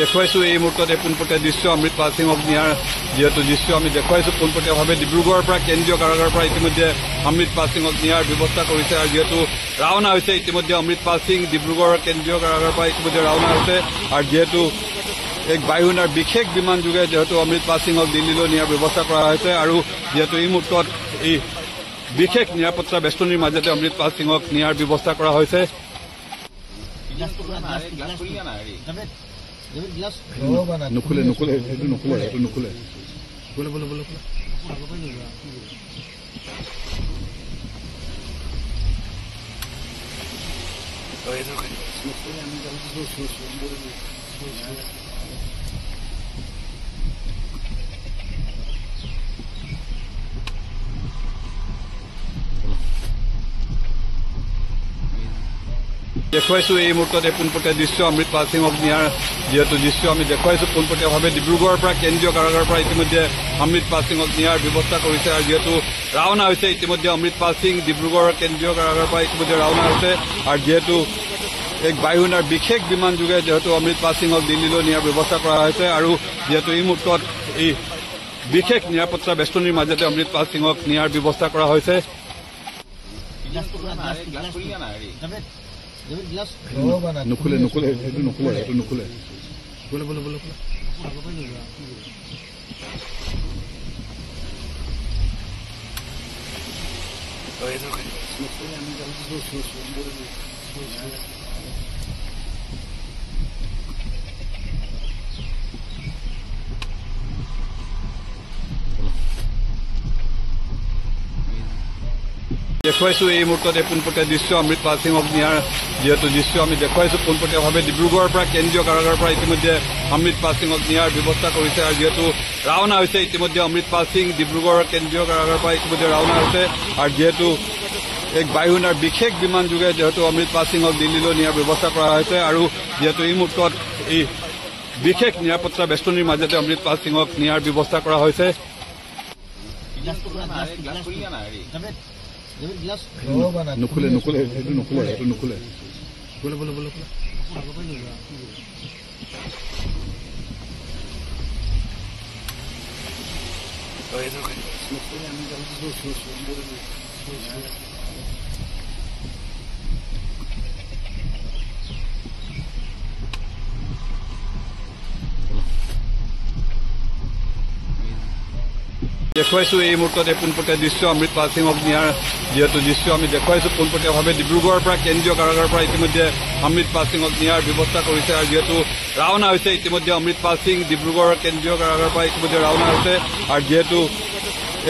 দেখুৱাইছো এই মুহূৰ্ততে পোনপটীয়া দৃশ্য অমৃতপাল সিঙক নিয়াৰ যেহেতু দৃশ্য আমি দেখুৱাইছো পোনপটীয়াভাৱে ডিব্ৰুগড়ৰ পৰা কেন্দ্ৰীয় কাৰাগাৰৰ পৰা ইতিমধ্যে অমৃতপাল সিঙক নিয়াৰ ব্যৱস্থা কৰিছে আৰু যেহেতু ৰাওনা হৈছে ইতিমধ্যে অমৃতপাল সিং ডিব্ৰুগড়ৰ কেন্দ্ৰীয় কাৰাগাৰৰ পৰা ইতিমধ্যে ৰাওনা হৈছে আৰু যেহেতু এক বায়ুসেনাৰ বিশেষ বিমান যোগে যেহেতু অমৃতপাল সিঙক দিল্লীলৈ নিয়াৰ ব্যৱস্থা কৰা হৈছে আৰু যেহেতু এই মুহূৰ্তত এই বিশেষ নিৰাপত্তা বেষ্টনীৰ মাজতে অমৃতপাল সিঙক নিয়াৰ ব্যৱস্থা কৰা হৈছে। নুখুলে নুখুলে সেইটো নুখুলে সেইটো নুখুলে বোলে বোলে বোলে দেখুৱাইছো এই মুহূৰ্ততে পোনপটীয়া দৃশ্য অমৃতপাল সিঙক নিয়াৰ যেহেতু দৃশ্য আমি দেখুৱাইছো পোনপটীয়াভাৱে ডিব্ৰুগড়ৰ পৰা কেন্দ্ৰীয় কাৰাগাৰৰ পৰা ইতিমধ্যে অমৃতপাল সিঙক নিয়াৰ ব্যৱস্থা কৰিছে আৰু যেহেতু ৰাওনা হৈছে ইতিমধ্যে অমৃতপাল সিং ডিব্ৰুগড়ৰ কেন্দ্ৰীয় কাৰাগাৰৰ পৰা ইতিমধ্যে ৰাওনা হৈছে আৰু যেহেতু এক বায়ুসেনাৰ বিশেষ বিমান যোগে যেহেতু অমৃতপাল সিঙক দিল্লীলৈ নিয়াৰ ব্যৱস্থা কৰা হৈছে আৰু যেহেতু এই মুহূৰ্তত এই বিশেষ নিৰাপত্তা বেষ্টনীৰ মাজতে অমৃতপাল সিঙক নিয়াৰ ব্যৱস্থা কৰা হৈছে। নুখুলে নুখুলে সেইটো নুখুলে সেইটো নুখুলে বোলে বোলে বোলে দেখুৱাইছো এই মুহূৰ্ততে পোনপটীয়া দৃশ্য অমৃতপাল সিঙক নিয়াৰ যেহেতু দৃশ্য আমি দেখুৱাইছো পোনপটীয়াভাৱে ডিব্ৰুগড়ৰ পৰা কেন্দ্ৰীয় কাৰাগাৰৰ পৰা ইতিমধ্যে অমৃতপাল সিঙক নিয়াৰ ব্যৱস্থা কৰিছে আৰু যেহেতু ৰাওনা হৈছে ইতিমধ্যে অমৃতপাল সিং ডিব্ৰুগড়ৰ কেন্দ্ৰীয় কাৰাগাৰৰ পৰা ইতিমধ্যে ৰাওনা হৈছে আৰু যেহেতু এক বায়ুসেনাৰ বিশেষ বিমান যোগে যেহেতু অমৃতপাল সিঙক দিল্লীলৈ নিয়াৰ ব্যৱস্থা কৰা হৈছে আৰু যেহেতু এই মুহূৰ্তত এই বিশেষ নিৰাপত্তা বেষ্টনীৰ মাজতে অমৃতপাল সিঙক নিয়াৰ ব্যৱস্থা কৰা হৈছে। নুখুলে নুখুলে সেইটো নুখুলে সেইটো নুখুলে বোলে বোলে বোলে দেখুৱাইছো এই মুহূৰ্ততে পোনপটীয়া দৃশ্য অমৃতপাল সিঙক নিয়াৰ যেহেতু দৃশ্য আমি দেখুৱাইছো পোনপটীয়াভাৱে ডিব্ৰুগড়ৰ পৰা কেন্দ্ৰীয় কাৰাগাৰৰ পৰা ইতিমধ্যে অমৃতপাল সিঙক নিয়াৰ ব্যৱস্থা কৰিছে আৰু যেহেতু ৰাওনা হৈছে ইতিমধ্যে অমৃতপাল সিং ডিব্ৰুগড়ৰ কেন্দ্ৰীয় কাৰাগাৰৰ পৰা ইতিমধ্যে ৰাওনা হৈছে আৰু যেহেতু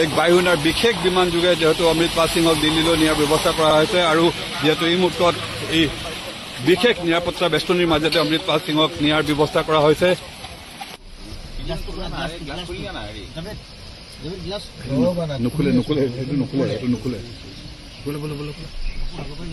এক বায়ুসেনাৰ বিশেষ বিমান যোগে যেহেতু অমৃতপাল সিঙক দিল্লীলৈ নিয়াৰ ব্যৱস্থা কৰা হৈছে আৰু যেহেতু এই মুহূৰ্তত এই বিশেষ নিৰাপত্তা বেষ্টনীৰ মাজতে অমৃতপাল সিঙক নিয়াৰ ব্যৱস্থা কৰা হৈছে। নুখুলে নুখুলে সেইটো নুখুলে সেইটো নুখুলে বোলে বোলে বোলে নুখুলে